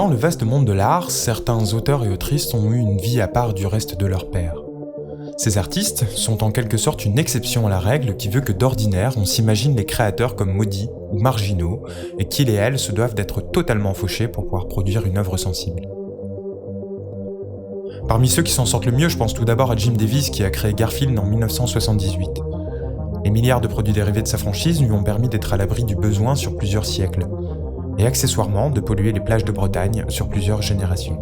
Dans le vaste monde de l'art, certains auteurs et autrices ont eu une vie à part du reste de leur pairs. Ces artistes sont en quelque sorte une exception à la règle qui veut que d'ordinaire, on s'imagine les créateurs comme maudits ou marginaux, et qu'ils et elles se doivent d'être totalement fauchés pour pouvoir produire une œuvre sensible. Parmi ceux qui s'en sortent le mieux, je pense tout d'abord à Jim Davis qui a créé Garfield en 1978. Les milliards de produits dérivés de sa franchise lui ont permis d'être à l'abri du besoin sur plusieurs siècles, et accessoirement de polluer les plages de Bretagne sur plusieurs générations.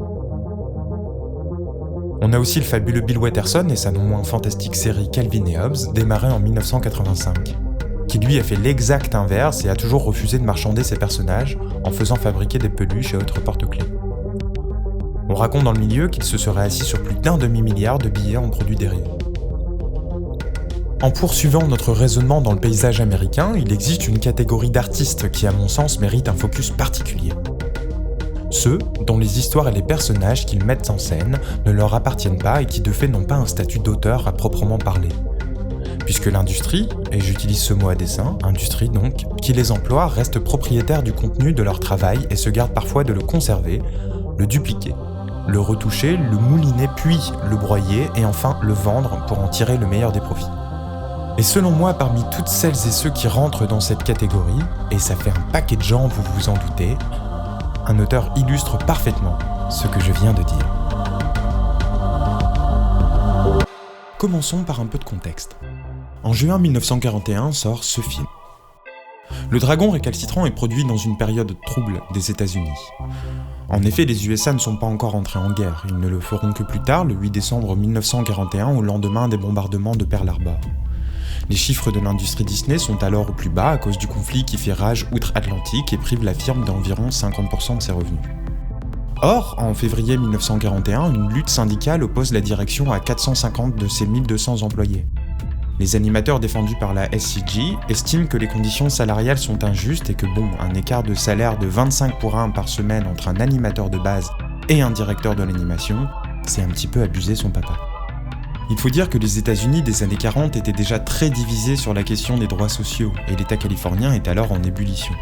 On a aussi le fabuleux Bill Watterson et sa non moins fantastique série Calvin et Hobbes, démarrée en 1985, qui lui a fait l'exact inverse et a toujours refusé de marchander ses personnages en faisant fabriquer des peluches et autres porte-clés. On raconte dans le milieu qu'il se serait assis sur plus d'1 demi-milliard de billets en produits dérivés. En poursuivant notre raisonnement dans le paysage américain, il existe une catégorie d'artistes qui, à mon sens, mérite un focus particulier. Ceux dont les histoires et les personnages qu'ils mettent en scène ne leur appartiennent pas et qui de fait n'ont pas un statut d'auteur à proprement parler. Puisque l'industrie, et j'utilise ce mot à dessein, industrie donc, qui les emploie restent propriétaires du contenu de leur travail et se gardent parfois de le conserver, le dupliquer, le retoucher, le mouliner puis le broyer et enfin le vendre pour en tirer le meilleur des profits. Et selon moi, parmi toutes celles et ceux qui rentrent dans cette catégorie, et ça fait un paquet de gens, vous vous en doutez, un auteur illustre parfaitement ce que je viens de dire. Commençons par un peu de contexte. En juin 1941 sort ce film. Le Dragon récalcitrant est produit dans une période trouble des États-Unis. En effet, les USA ne sont pas encore entrés en guerre, ils ne le feront que plus tard, le 8 décembre 1941, au lendemain des bombardements de Pearl Harbor. Les chiffres de l'industrie Disney sont alors au plus bas à cause du conflit qui fait rage outre-Atlantique et prive la firme d'environ 50% de ses revenus. Or, en février 1941, une lutte syndicale oppose la direction à 450 de ses 1200 employés. Les animateurs défendus par la SCG estiment que les conditions salariales sont injustes et que un écart de salaire de 25 pour 1 par semaine entre un animateur de base et un directeur de l'animation, c'est un petit peu abuser son papa. Il faut dire que les États-Unis des années 40 étaient déjà très divisés sur la question des droits sociaux, et l'État californien est alors en ébullition.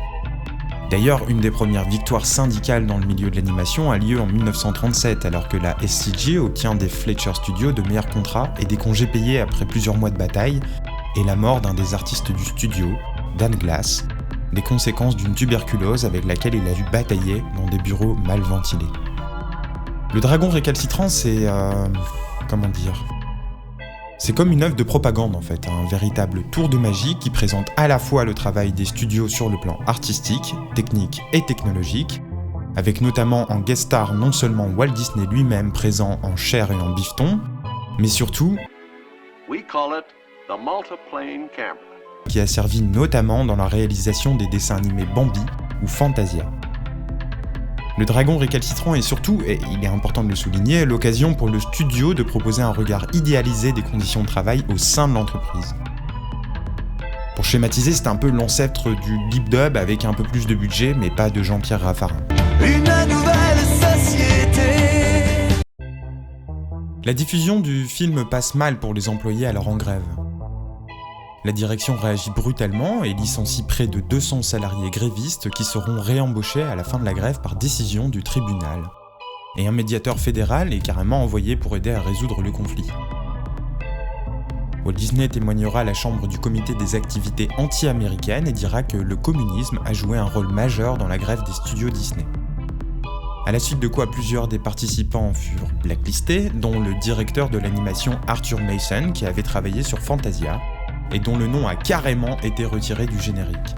D'ailleurs, une des premières victoires syndicales dans le milieu de l'animation a lieu en 1937, alors que la SCG obtient des Fletcher Studios de meilleurs contrats et des congés payés après plusieurs mois de bataille, et la mort d'un des artistes du studio, Dan Glass, des conséquences d'une tuberculose avec laquelle il a dû batailler dans des bureaux mal ventilés. Le Dragon récalcitrant, c'est... C'est comme une œuvre de propagande en fait, un véritable tour de magie qui présente à la fois le travail des studios sur le plan artistique, technique et technologique, avec notamment en guest star non seulement Walt Disney lui-même présent en chair et en bifton, mais surtout qui a servi notamment dans la réalisation des dessins animés Bambi ou Fantasia. Le Dragon récalcitrant est surtout, et il est important de le souligner, l'occasion pour le studio de proposer un regard idéalisé des conditions de travail au sein de l'entreprise. Pour schématiser, c'est un peu l'ancêtre du lip dub avec un peu plus de budget, mais pas de Jean-Pierre Raffarin. Une nouvelle société. La diffusion du film passe mal pour les employés alors en grève. La direction réagit brutalement et licencie près de 200 salariés grévistes qui seront réembauchés à la fin de la grève par décision du tribunal. Et un médiateur fédéral est carrément envoyé pour aider à résoudre le conflit. Walt Disney témoignera à la chambre du comité des activités anti-américaines et dira que le communisme a joué un rôle majeur dans la grève des studios Disney. À la suite de quoi plusieurs des participants furent blacklistés, dont le directeur de l'animation Arthur Mason qui avait travaillé sur Fantasia, et dont le nom a carrément été retiré du générique.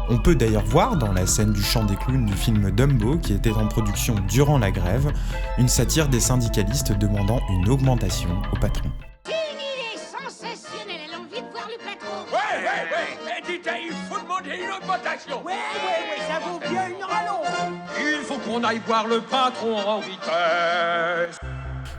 On peut d'ailleurs voir dans la scène du chant des clowns du film Dumbo, qui était en production durant la grève, une satire des syndicalistes demandant une augmentation au patron. Il est sensationnel, elle a envie de voir le patron. Ouais, dites, il faut demander une augmentation. Ouais, ça vaut bien une rallonge. Il faut qu'on aille voir le patron en vitesse.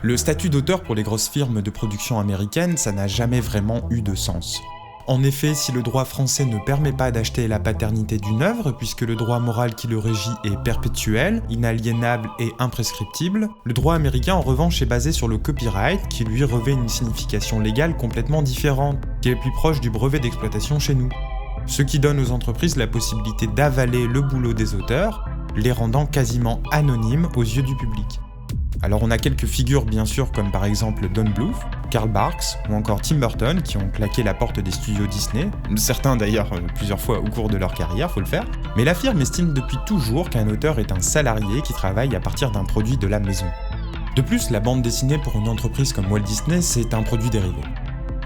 Le statut d'auteur pour les grosses firmes de production américaines, ça n'a jamais vraiment eu de sens. En effet, si le droit français ne permet pas d'acheter la paternité d'une œuvre, puisque le droit moral qui le régit est perpétuel, inaliénable et imprescriptible, le droit américain en revanche est basé sur le copyright, qui lui revêt une signification légale complètement différente, qui est plus proche du brevet d'exploitation chez nous. ce qui donne aux entreprises la possibilité d'avaler le boulot des auteurs, les rendant quasiment anonymes aux yeux du public. Alors on a quelques figures bien sûr comme par exemple Don Bluth, Carl Barks ou encore Tim Burton qui ont claqué la porte des studios Disney, certains d'ailleurs plusieurs fois au cours de leur carrière, faut le faire, mais la firme estime depuis toujours qu'un auteur est un salarié qui travaille à partir d'un produit de la maison. De plus, la bande dessinée pour une entreprise comme Walt Disney, c'est un produit dérivé.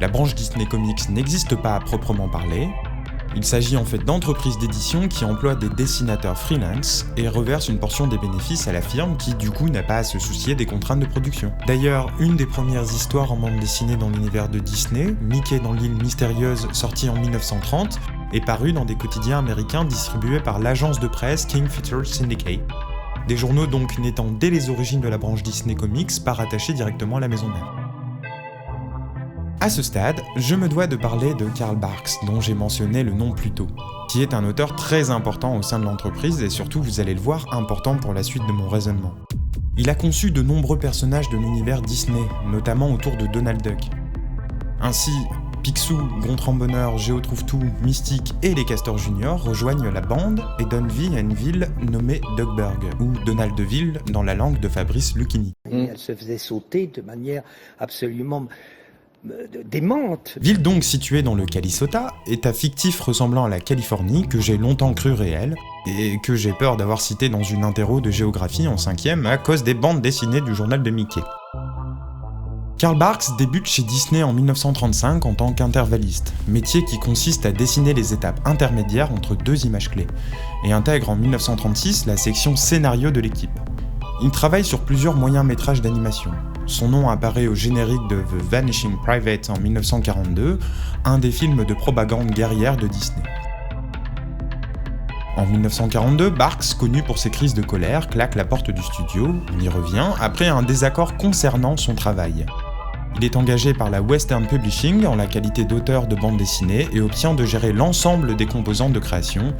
La branche Disney Comics n'existe pas à proprement parler. Il s'agit en fait d'entreprises d'édition qui emploient des dessinateurs freelance et reversent une portion des bénéfices à la firme qui du coup n'a pas à se soucier des contraintes de production. D'ailleurs, une des premières histoires en bande dessinée dans l'univers de Disney, Mickey dans l'île mystérieuse, sortie en 1930, est parue dans des quotidiens américains distribués par l'agence de presse King Features Syndicate. Des journaux donc naissant dès les origines de la branche Disney Comics, pas rattachés directement à la maison mère. À ce stade, je me dois de parler de Carl Barks, dont j'ai mentionné le nom plus tôt, qui est un auteur très important au sein de l'entreprise et surtout, vous allez le voir, important pour la suite de mon raisonnement. Il a conçu de nombreux personnages de l'univers Disney, notamment autour de Donald Duck. Ainsi, Picsou, Gontran Bonheur, Géo Trouve-Tout, Mystique et les Castors Junior rejoignent la bande et donnent vie à une ville nommée Duckburg, ou Donaldville dans la langue de Fabrice Lucchini. Elle se faisait sauter de manière absolument démente. Ville donc située dans le Calisota, état fictif ressemblant à la Californie que j'ai longtemps cru réel, et que j'ai peur d'avoir cité dans une interro de géographie en 5e à cause des bandes dessinées du journal de Mickey. Carl Barks débute chez Disney en 1935 en tant qu'intervalliste, métier qui consiste à dessiner les étapes intermédiaires entre deux images clés, et intègre en 1936 la section scénario de l'équipe. Il travaille sur plusieurs moyens métrages d'animation. Son nom apparaît au générique de The Vanishing Private en 1942, un des films de propagande guerrière de Disney. En 1942, Barks, connu pour ses crises de colère, claque la porte du studio, on y revient, après un désaccord concernant son travail. Il est engagé par la Western Publishing en la qualité d'auteur de bande dessinée et obtient de gérer l'ensemble des composantes de création,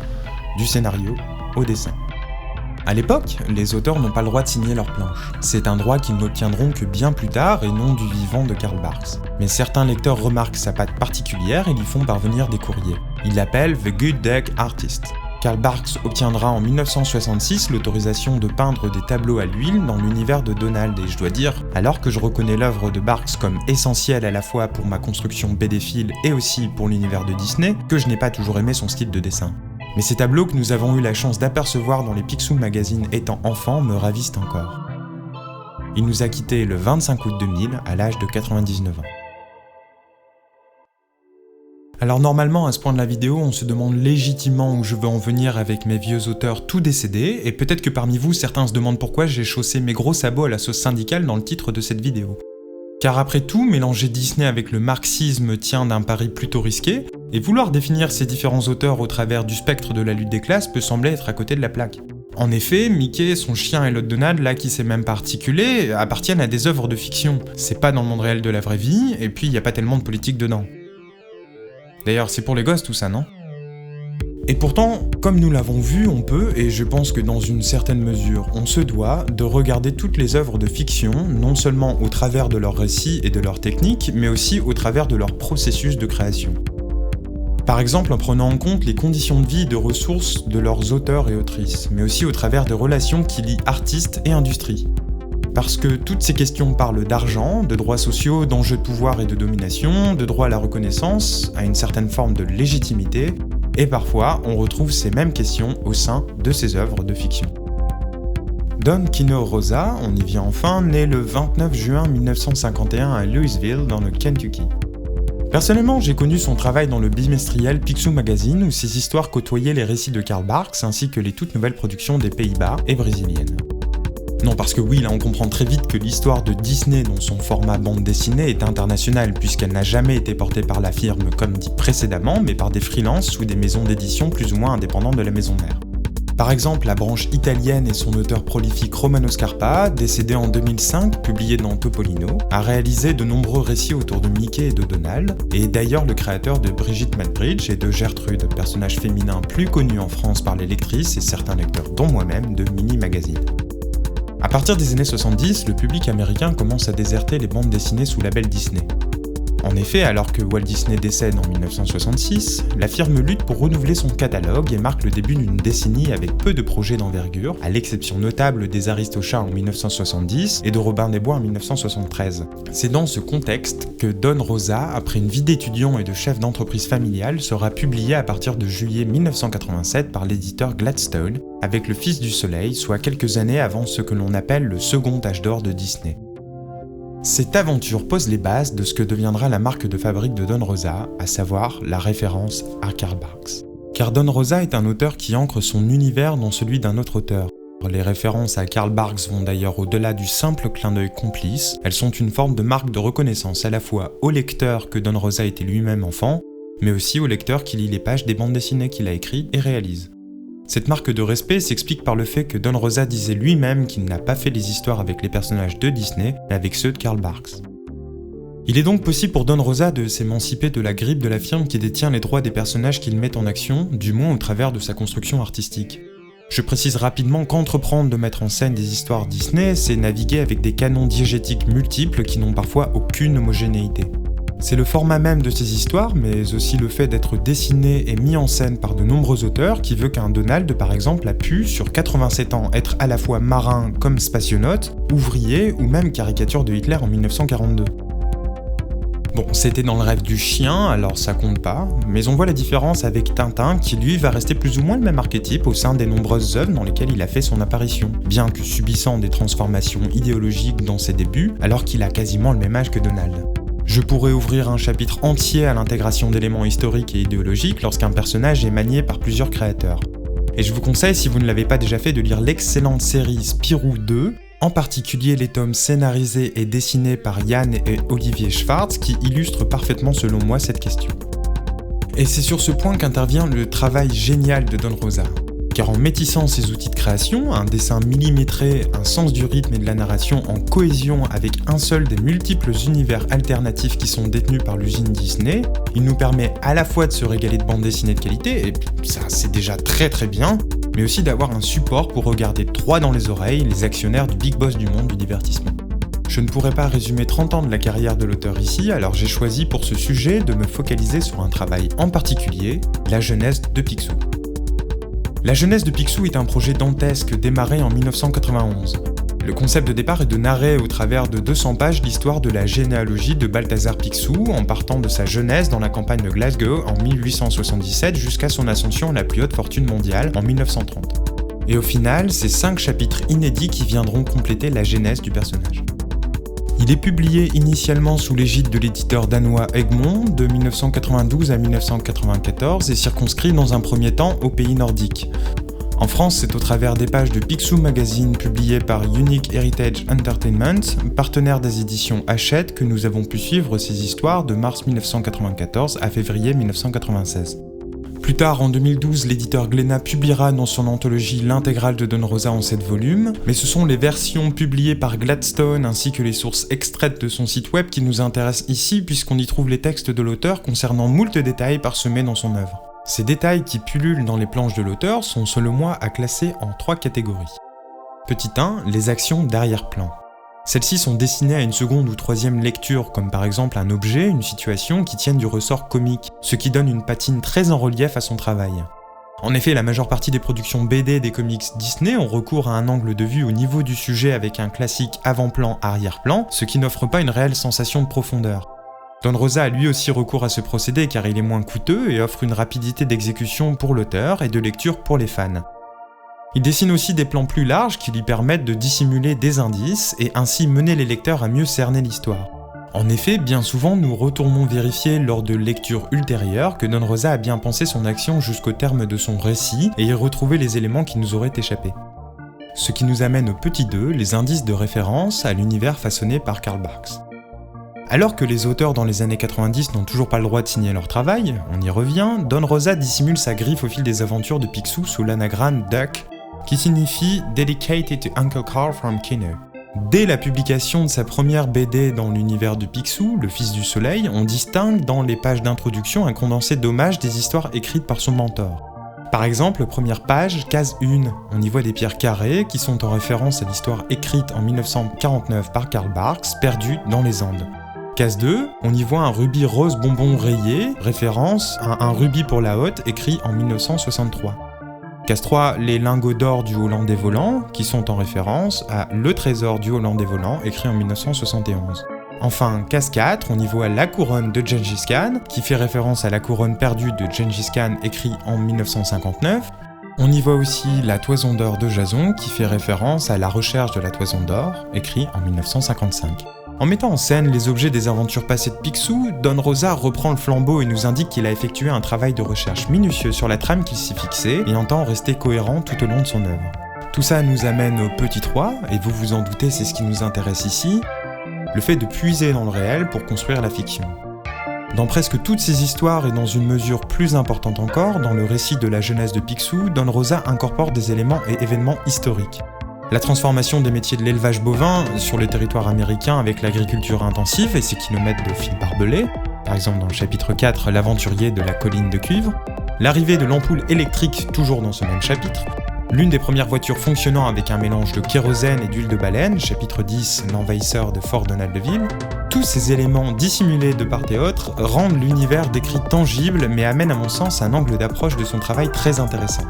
du scénario au dessin. À l'époque, les auteurs n'ont pas le droit de signer leurs planches. C'est un droit qu'ils n'obtiendront que bien plus tard et non du vivant de Carl Barks. Mais certains lecteurs remarquent sa patte particulière et lui font parvenir des courriers. Ils l'appellent The Good Duck Artist. Carl Barks obtiendra en 1966 l'autorisation de peindre des tableaux à l'huile dans l'univers de Donald et je dois dire, alors que je reconnais l'œuvre de Barks comme essentielle à la fois pour ma construction BD-phile et aussi pour l'univers de Disney, que je n'ai pas toujours aimé son style de dessin. Mais ces tableaux que nous avons eu la chance d'apercevoir dans les Picsou Magazine étant enfants me ravissent encore. Il nous a quittés le 25 août 2000 à l'âge de 99 ans. Alors normalement, à ce point de la vidéo, on se demande légitimement où je veux en venir avec mes vieux auteurs tout décédés, et peut-être que parmi vous, certains se demandent pourquoi j'ai chaussé mes gros sabots à la sauce syndicale dans le titre de cette vidéo. Car après tout, mélanger Disney avec le marxisme tient d'un pari plutôt risqué, et vouloir définir ces différents auteurs au travers du spectre de la lutte des classes peut sembler être à côté de la plaque. En effet, Mickey, son chien et l'autre Donald, là qui s'est même pas articulé, appartiennent à des œuvres de fiction. C'est pas dans le monde réel de la vraie vie, et puis y a pas tellement de politique dedans. D'ailleurs, c'est pour les gosses tout ça, non ? Et pourtant, comme nous l'avons vu, on peut, et je pense que dans une certaine mesure, on se doit, de regarder toutes les œuvres de fiction, non seulement au travers de leurs récits et de leurs techniques, mais aussi au travers de leur processus de création. Par exemple en prenant en compte les conditions de vie et de ressources de leurs auteurs et autrices, mais aussi au travers des relations qui lient artistes et industrie. Parce que toutes ces questions parlent d'argent, de droits sociaux, d'enjeux de pouvoir et de domination, de droit à la reconnaissance, à une certaine forme de légitimité, et parfois on retrouve ces mêmes questions au sein de ces œuvres de fiction. Don Kino Rosa, on y vient enfin, naît le 29 juin 1951 à Louisville dans le Kentucky. Personnellement, j'ai connu son travail dans le bimestriel Picsou Magazine où ses histoires côtoyaient les récits de Carl Barks ainsi que les toutes nouvelles productions des Pays-Bas et brésiliennes. Non, parce que oui, là on comprend très vite que l'histoire de Disney dans son format bande dessinée est internationale puisqu'elle n'a jamais été portée par la firme comme dit précédemment, mais par des freelances ou des maisons d'édition plus ou moins indépendantes de la maison mère. Par exemple, la branche italienne et son auteur prolifique Romano Scarpa, décédé en 2005, publié dans Topolino, a réalisé de nombreux récits autour de Mickey et de Donald, et est d'ailleurs le créateur de Brigitte Malbridge et de Gertrude, personnages féminins plus connus en France par les lectrices et certains lecteurs dont moi-même de Mini Magazine. À partir des années 70, le public américain commence à déserter les bandes dessinées sous label Disney. En effet, alors que Walt Disney décède en 1966, la firme lutte pour renouveler son catalogue et marque le début d'une décennie avec peu de projets d'envergure, à l'exception notable des Aristochats en 1970 et de Robin des Bois en 1973. C'est dans ce contexte que Don Rosa, après une vie d'étudiant et de chef d'entreprise familiale, sera publié à partir de juillet 1987 par l'éditeur Gladstone, avec Le Fils du Soleil, soit quelques années avant ce que l'on appelle le second âge d'or de Disney. Cette aventure pose les bases de ce que deviendra la marque de fabrique de Don Rosa, à savoir la référence à Carl Barks. Car Don Rosa est un auteur qui ancre son univers dans celui d'un autre auteur. Les références à Carl Barks vont d'ailleurs au-delà du simple clin d'œil complice, elles sont une forme de marque de reconnaissance à la fois au lecteur que Don Rosa était lui-même enfant, mais aussi au lecteur qui lit les pages des bandes dessinées qu'il a écrites et réalise. Cette marque de respect s'explique par le fait que Don Rosa disait lui-même qu'il n'a pas fait les histoires avec les personnages de Disney, mais avec ceux de Carl Barks. Il est donc possible pour Don Rosa de s'émanciper de la grippe de la firme qui détient les droits des personnages qu'il met en action, du moins au travers de sa construction artistique. Je précise rapidement qu'entreprendre de mettre en scène des histoires Disney, c'est naviguer avec des canons diégétiques multiples qui n'ont parfois aucune homogénéité. C'est le format même de ces histoires, mais aussi le fait d'être dessiné et mis en scène par de nombreux auteurs qui veut qu'un Donald, par exemple, a pu, sur 87 ans, être à la fois marin comme spationaute, ouvrier ou même caricature de Hitler en 1942. Bon, c'était dans le rêve du chien, alors ça compte pas, mais on voit la différence avec Tintin qui lui va rester plus ou moins le même archétype au sein des nombreuses œuvres dans lesquelles il a fait son apparition, bien que subissant des transformations idéologiques dans ses débuts, alors qu'il a quasiment le même âge que Donald. Je pourrais ouvrir un chapitre entier à l'intégration d'éléments historiques et idéologiques lorsqu'un personnage est manié par plusieurs créateurs. Et je vous conseille, si vous ne l'avez pas déjà fait, de lire l'excellente série Spirou 2, en particulier les tomes scénarisés et dessinés par Yann et Olivier Schwartz qui illustrent parfaitement selon moi cette question. Et c'est sur ce point qu'intervient le travail génial de Don Rosa. Car en métissant ses outils de création, un dessin millimétré, un sens du rythme et de la narration en cohésion avec un seul des multiples univers alternatifs qui sont détenus par l'usine Disney, il nous permet à la fois de se régaler de bandes dessinées de qualité, et ça c'est déjà très très bien, mais aussi d'avoir un support pour regarder droit dans les oreilles les actionnaires du big boss du monde du divertissement. Je ne pourrais pas résumer 30 ans de la carrière de l'auteur ici, alors j'ai choisi pour ce sujet de me focaliser sur un travail en particulier, la jeunesse de Picsou. La jeunesse de Picsou est un projet dantesque démarré en 1991. Le concept de départ est de narrer au travers de 200 pages l'histoire de la généalogie de Balthazar Picsou en partant de sa jeunesse dans la campagne de Glasgow en 1877 jusqu'à son ascension à la plus haute fortune mondiale en 1930. Et au final, c'est 5 chapitres inédits qui viendront compléter la genèse du personnage. Il est publié initialement sous l'égide de l'éditeur danois Egmont de 1992 à 1994 et circonscrit dans un premier temps aux pays nordiques. En France, c'est au travers des pages de Picsou Magazine publiées par Unique Heritage Entertainment, partenaire des éditions Hachette, que nous avons pu suivre ces histoires de mars 1994 à février 1996. Plus tard, en 2012, l'éditeur Glénat publiera dans son anthologie l'intégrale de Don Rosa en 7 volumes, mais ce sont les versions publiées par Gladstone ainsi que les sources extraites de son site web qui nous intéressent ici puisqu'on y trouve les textes de l'auteur concernant moult détails parsemés dans son œuvre. Ces détails qui pullulent dans les planches de l'auteur sont selon moi à classer en 3 catégories. Petit 1, les actions d'arrière-plan. Celles-ci sont destinées à une seconde ou troisième lecture, comme par exemple un objet, une situation qui tiennent du ressort comique, ce qui donne une patine très en relief à son travail. En effet, la majeure partie des productions BD des comics Disney ont recours à un angle de vue au niveau du sujet avec un classique avant-plan, arrière-plan, ce qui n'offre pas une réelle sensation de profondeur. Don Rosa a lui aussi recours à ce procédé car il est moins coûteux et offre une rapidité d'exécution pour l'auteur et de lecture pour les fans. Il dessine aussi des plans plus larges qui lui permettent de dissimuler des indices et ainsi mener les lecteurs à mieux cerner l'histoire. En effet, bien souvent nous retournons vérifier lors de lectures ultérieures que Don Rosa a bien pensé son action jusqu'au terme de son récit et y retrouver les éléments qui nous auraient échappé. Ce qui nous amène au petit 2, les indices de référence à l'univers façonné par Carl Barks. Alors que les auteurs dans les années 90 n'ont toujours pas le droit de signer leur travail, on y revient, Don Rosa dissimule sa griffe au fil des aventures de Picsou sous l'anagramme Duck, qui signifie « Dedicated to Uncle Carl from Kino ». Dès la publication de sa première BD dans l'univers de Picsou, Le Fils du Soleil, on distingue dans les pages d'introduction un condensé d'hommages des histoires écrites par son mentor. Par exemple, première page, case 1, on y voit des pierres carrées qui sont en référence à l'histoire écrite en 1949 par Carl Barks, perdue dans les Andes. Case 2, on y voit un rubis rose bonbon rayé, référence à un rubis pour la hotte écrit en 1963. Case 3, les lingots d'or du Hollandais volant, qui sont en référence à Le Trésor du Hollandais volant, écrit en 1971. Enfin, case 4, on y voit la couronne de Gengis Khan, qui fait référence à la couronne perdue de Gengis Khan, écrit en 1959. On y voit aussi la toison d'or de Jason, qui fait référence à la recherche de la toison d'or, écrit en 1955. En mettant en scène les objets des aventures passées de Picsou, Don Rosa reprend le flambeau et nous indique qu'il a effectué un travail de recherche minutieux sur la trame qu'il s'y fixait et entend rester cohérent tout au long de son œuvre. Tout ça nous amène au petit 3, et vous vous en doutez, c'est ce qui nous intéresse ici, le fait de puiser dans le réel pour construire la fiction. Dans presque toutes ces histoires et dans une mesure plus importante encore, dans le récit de la jeunesse de Picsou, Don Rosa incorpore des éléments et événements historiques. La transformation des métiers de l'élevage bovin sur le territoire américain avec l'agriculture intensive et ses kilomètres de fils barbelés, par exemple dans le chapitre 4, l'aventurier de la colline de cuivre, l'arrivée de l'ampoule électrique toujours dans ce même chapitre, l'une des premières voitures fonctionnant avec un mélange de kérosène et d'huile de baleine, chapitre 10, l'envahisseur de Fort Donaldville, tous ces éléments dissimulés de part et autre rendent l'univers décrit tangible mais amènent à mon sens un angle d'approche de son travail très intéressant.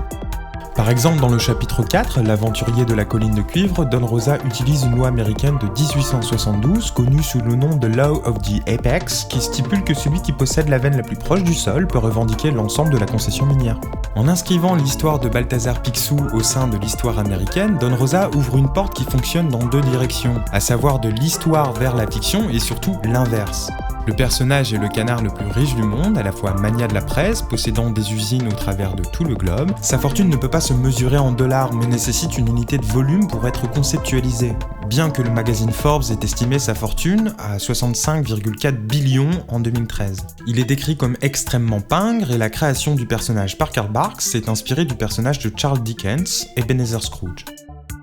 Par exemple, dans le chapitre 4, l'aventurier de la colline de cuivre, Don Rosa utilise une loi américaine de 1872, connue sous le nom de Law of the Apex, qui stipule que celui qui possède la veine la plus proche du sol peut revendiquer l'ensemble de la concession minière. En inscrivant l'histoire de Balthazar Picsou au sein de l'histoire américaine, Don Rosa ouvre une porte qui fonctionne dans deux directions, à savoir de l'histoire vers la fiction et surtout l'inverse. Le personnage est le canard le plus riche du monde, à la fois magnat de la presse, possédant des usines au travers de tout le globe. Sa fortune ne peut pas se mesurer en dollars, mais nécessite une unité de volume pour être conceptualisée. Bien que le magazine Forbes ait estimé sa fortune à 65,4 billions en 2013. Il est décrit comme extrêmement pingre et la création du personnage Parker Barks s'est inspirée du personnage de Charles Dickens, Ebenezer Scrooge.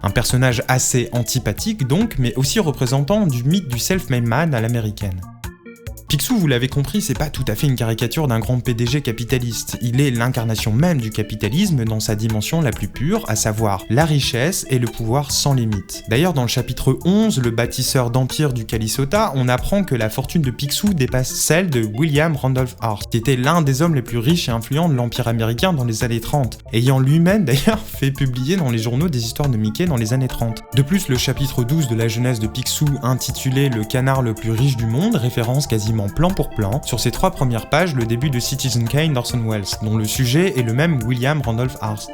Un personnage assez antipathique donc, mais aussi représentant du mythe du self-made man à l'américaine. Picsou, vous l'avez compris, c'est pas tout à fait une caricature d'un grand PDG capitaliste. Il est l'incarnation même du capitalisme dans sa dimension la plus pure, à savoir la richesse et le pouvoir sans limite. D'ailleurs, dans le chapitre 11, le bâtisseur d'empire du Calisota, on apprend que la fortune de Picsou dépasse celle de William Randolph Hearst, qui était l'un des hommes les plus riches et influents de l'empire américain dans les années 30, ayant lui-même d'ailleurs fait publier dans les journaux des histoires de Mickey dans les années 30. De plus, le chapitre 12 de la jeunesse de Picsou, intitulé « Le canard le plus riche du monde », référence quasiment plan pour plan, sur ses 3 premières pages, le début de Citizen Kane d'Orson Welles, dont le sujet est le même William Randolph Hearst.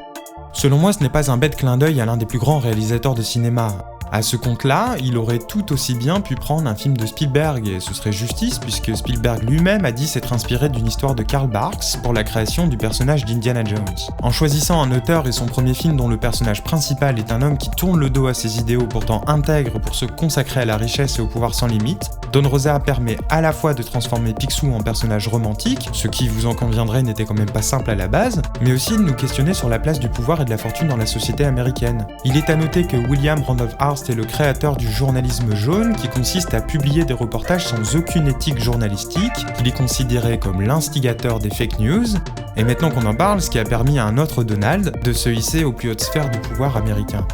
Selon moi, ce n'est pas un bête clin d'œil à l'un des plus grands réalisateurs de cinéma. À ce compte-là, il aurait tout aussi bien pu prendre un film de Spielberg, et ce serait justice puisque Spielberg lui-même a dit s'être inspiré d'une histoire de Karl Barks pour la création du personnage d'Indiana Jones. En choisissant un auteur et son premier film dont le personnage principal est un homme qui tourne le dos à ses idéaux pourtant intègre pour se consacrer à la richesse et au pouvoir sans limite, Don Rosa permet à la fois de transformer Picsou en personnage romantique, ce qui, vous en conviendrez, n'était quand même pas simple à la base, mais aussi de nous questionner sur la place du pouvoir et de la fortune dans la société américaine. Il est à noter que William Randolph Hearst est le créateur du journalisme jaune qui consiste à publier des reportages sans aucune éthique journalistique, qu'il est considéré comme l'instigateur des fake news, et maintenant qu'on en parle, ce qui a permis à un autre Donald de se hisser aux plus hautes sphères du pouvoir américain.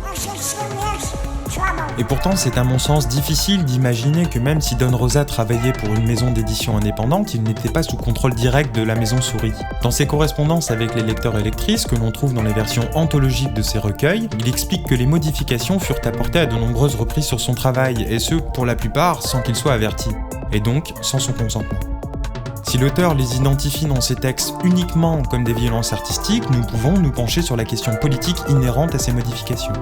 Et pourtant, c'est à mon sens difficile d'imaginer que même si Don Rosa travaillait pour une maison d'édition indépendante, il n'était pas sous contrôle direct de la maison Souris. Dans ses correspondances avec les lecteurs et lectrices que l'on trouve dans les versions anthologiques de ses recueils, il explique que les modifications furent apportées à de nombreuses reprises sur son travail, et ce, pour la plupart, sans qu'il soit averti, et donc sans son consentement. Si l'auteur les identifie dans ses textes uniquement comme des violences artistiques, nous pouvons nous pencher sur la question politique inhérente à ces modifications.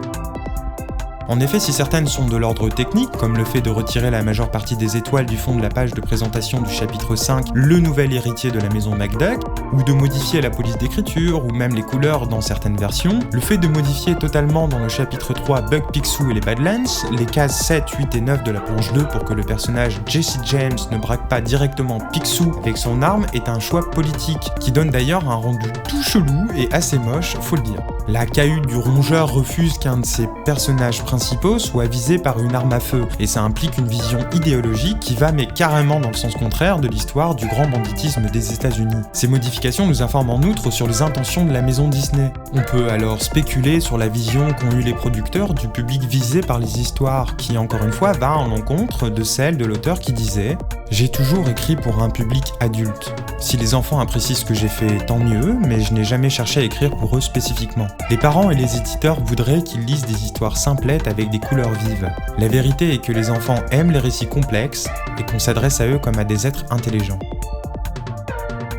En effet, si certaines sont de l'ordre technique, comme le fait de retirer la majeure partie des étoiles du fond de la page de présentation du chapitre 5, le nouvel héritier de la maison McDuck, ou de modifier la police d'écriture, ou même les couleurs dans certaines versions, le fait de modifier totalement dans le chapitre 3 Bug Picsou et les Badlands, les cases 7, 8 et 9 de la planche 2 pour que le personnage Jesse James ne braque pas directement Picsou avec son arme est un choix politique, qui donne d'ailleurs un rendu tout chelou et assez moche, faut le dire. La cahute du rongeur refuse qu'un de ses personnages principaux soit visé par une arme à feu, et ça implique une vision idéologique qui va mais carrément dans le sens contraire de l'histoire du grand banditisme des États-Unis. Ces modifications nous informent en outre sur les intentions de la maison Disney. On peut alors spéculer sur la vision qu'ont eu les producteurs du public visé par les histoires, qui encore une fois va en l'encontre de celle de l'auteur qui disait J'ai toujours écrit pour un public adulte. Si les enfants apprécient ce que j'ai fait, tant mieux, mais je n'ai jamais cherché à écrire pour eux spécifiquement. Les parents et les éditeurs voudraient qu'ils lisent des histoires simplettes avec des couleurs vives. La vérité est que les enfants aiment les récits complexes et qu'on s'adresse à eux comme à des êtres intelligents.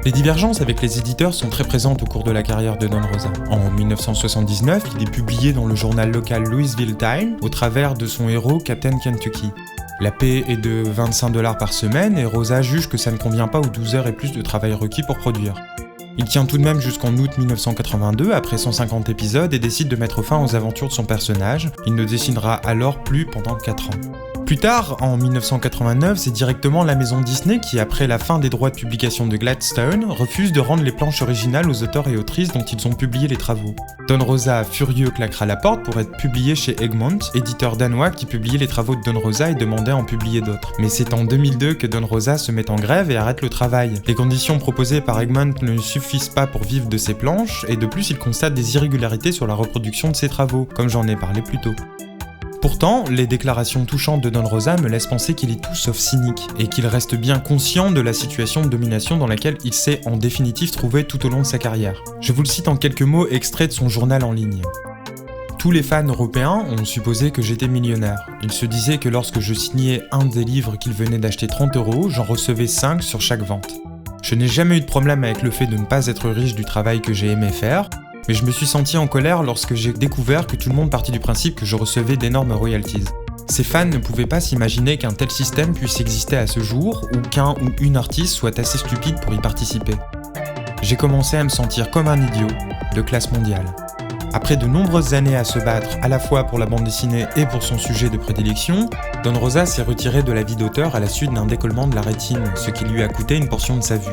Les divergences avec les éditeurs sont très présentes au cours de la carrière de Don Rosa. En 1979, il est publié dans le journal local Louisville Time au travers de son héros Captain Kentucky. La paie est de $25 par semaine et Rosa juge que ça ne convient pas aux 12 heures et plus de travail requis pour produire. Il tient tout de même jusqu'en août 1982, après 150 épisodes, et décide de mettre fin aux aventures de son personnage. Il ne dessinera alors plus pendant 4 ans. Plus tard, en 1989, c'est directement la maison Disney qui, après la fin des droits de publication de Gladstone, refuse de rendre les planches originales aux auteurs et autrices dont ils ont publié les travaux. Don Rosa, furieux, claquera la porte pour être publié chez Egmont, éditeur danois qui publiait les travaux de Don Rosa et demandait à en publier d'autres. Mais c'est en 2002 que Don Rosa se met en grève et arrête le travail. Les conditions proposées par Egmont ne suffisent pas pour vivre de ses planches, et de plus il constate des irrégularités sur la reproduction de ses travaux, comme j'en ai parlé plus tôt. Pourtant, les déclarations touchantes de Don Rosa me laissent penser qu'il est tout sauf cynique, et qu'il reste bien conscient de la situation de domination dans laquelle il s'est en définitive trouvé tout au long de sa carrière. Je vous le cite en quelques mots extraits de son journal en ligne. Tous les fans européens ont supposé que j'étais millionnaire. Ils se disaient que lorsque je signais un des livres qu'ils venaient d'acheter 30€, j'en recevais 5 sur chaque vente. Je n'ai jamais eu de problème avec le fait de ne pas être riche du travail que j'ai aimé faire, mais je me suis senti en colère lorsque j'ai découvert que tout le monde partait du principe que je recevais d'énormes royalties. Ces fans ne pouvaient pas s'imaginer qu'un tel système puisse exister à ce jour, ou qu'un ou une artiste soit assez stupide pour y participer. J'ai commencé à me sentir comme un idiot, de classe mondiale. Après de nombreuses années à se battre à la fois pour la bande dessinée et pour son sujet de prédilection, Don Rosa s'est retiré de la vie d'auteur à la suite d'un décollement de la rétine, ce qui lui a coûté une portion de sa vue.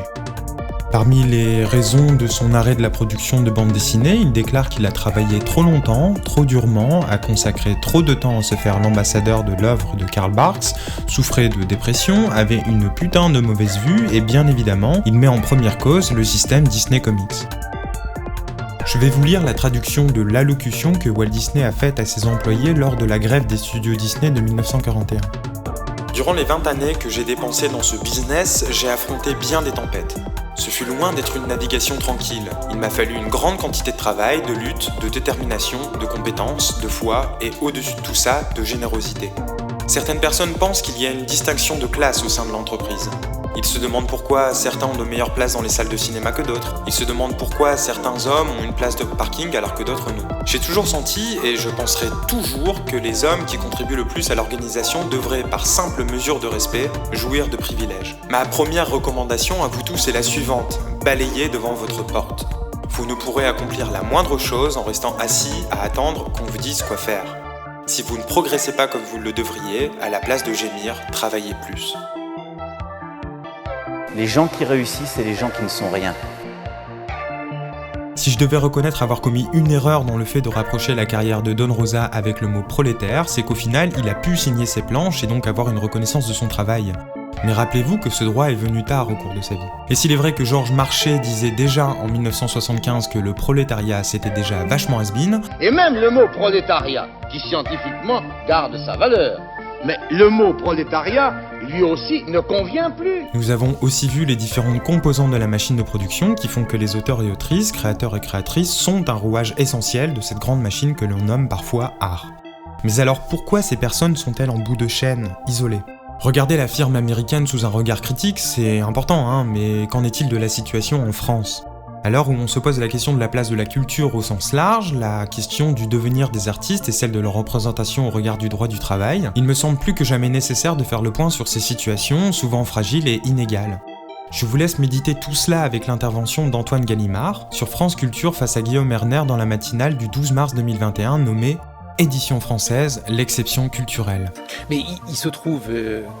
Parmi les raisons de son arrêt de la production de bande dessinée, il déclare qu'il a travaillé trop longtemps, trop durement, a consacré trop de temps à se faire l'ambassadeur de l'œuvre de Karl Barks, souffrait de dépression, avait une putain de mauvaise vue et bien évidemment, il met en première cause le système Disney Comics. Je vais vous lire la traduction de l'allocution que Walt Disney a faite à ses employés lors de la grève des studios Disney de 1941. Durant les 20 années que j'ai dépensées dans ce business, j'ai affronté bien des tempêtes. Ce fut loin d'être une navigation tranquille. Il m'a fallu une grande quantité de travail, de lutte, de détermination, de compétences, de foi et au-dessus de tout ça, de générosité. Certaines personnes pensent qu'il y a une distinction de classe au sein de l'entreprise. Ils se demandent pourquoi certains ont de meilleures places dans les salles de cinéma que d'autres. Ils se demandent pourquoi certains hommes ont une place de parking alors que d'autres non. J'ai toujours senti, et je penserai toujours, que les hommes qui contribuent le plus à l'organisation devraient, par simple mesure de respect, jouir de privilèges. Ma première recommandation à vous tous est la suivante. Balayez devant votre porte. Vous ne pourrez accomplir la moindre chose en restant assis à attendre qu'on vous dise quoi faire. Si vous ne progressez pas comme vous le devriez, à la place de gémir, travaillez plus. Les gens qui réussissent, c'est les gens qui ne sont rien. Si je devais reconnaître avoir commis une erreur dans le fait de rapprocher la carrière de Don Rosa avec le mot prolétaire, c'est qu'au final, il a pu signer ses planches et donc avoir une reconnaissance de son travail. Mais rappelez-vous que ce droit est venu tard au cours de sa vie. Et s'il est vrai que Georges Marchais disait déjà en 1975 que le prolétariat c'était déjà vachement has-been, et même le mot prolétariat, qui scientifiquement garde sa valeur, mais le mot prolétariat, lui aussi, ne convient plus. Nous avons aussi vu les différentes composantes de la machine de production qui font que les auteurs et autrices, créateurs et créatrices sont un rouage essentiel de cette grande machine que l'on nomme parfois art. Mais alors pourquoi ces personnes sont-elles en bout de chaîne, isolées ? Regarder la firme américaine sous un regard critique, c'est important, mais qu'en est-il de la situation en France ? À l'heure où on se pose la question de la place de la culture au sens large, la question du devenir des artistes et celle de leur représentation au regard du droit du travail, il me semble plus que jamais nécessaire de faire le point sur ces situations, souvent fragiles et inégales. Je vous laisse méditer tout cela avec l'intervention d'Antoine Gallimard sur France Culture face à Guillaume Erner dans la matinale du 12 mars 2021 nommée « Édition française, l'exception culturelle ». Mais il se trouve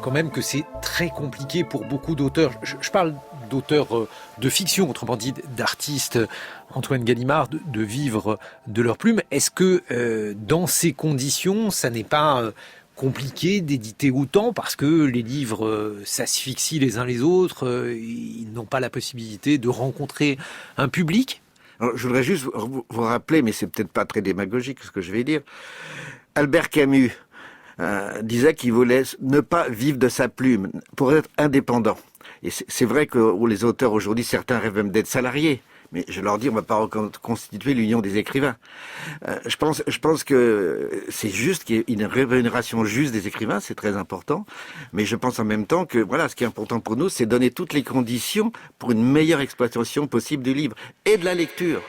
quand même que c'est très compliqué pour beaucoup d'auteurs. Je parle d'auteurs de fiction, autrement dit d'artistes, Antoine Gallimard, de vivre de leur plume. Est-ce que dans ces conditions, ça n'est pas compliqué d'éditer autant parce que les livres s'asphyxient les uns les autres, ils n'ont pas la possibilité de rencontrer un public ? Alors, je voudrais juste vous rappeler, mais c'est peut-être pas très démagogique ce que je vais dire, Albert Camus, disait qu'il voulait ne pas vivre de sa plume, pour être indépendant. Et c'est vrai que les auteurs aujourd'hui, certains rêvent même d'être salariés. Mais je leur dis, on ne va pas reconstituer l'union des écrivains. Je pense que c'est juste qu'il y ait une rémunération juste des écrivains, c'est très important. Mais je pense en même temps que, voilà, ce qui est important pour nous, c'est donner toutes les conditions pour une meilleure exploitation possible du livre et de la lecture.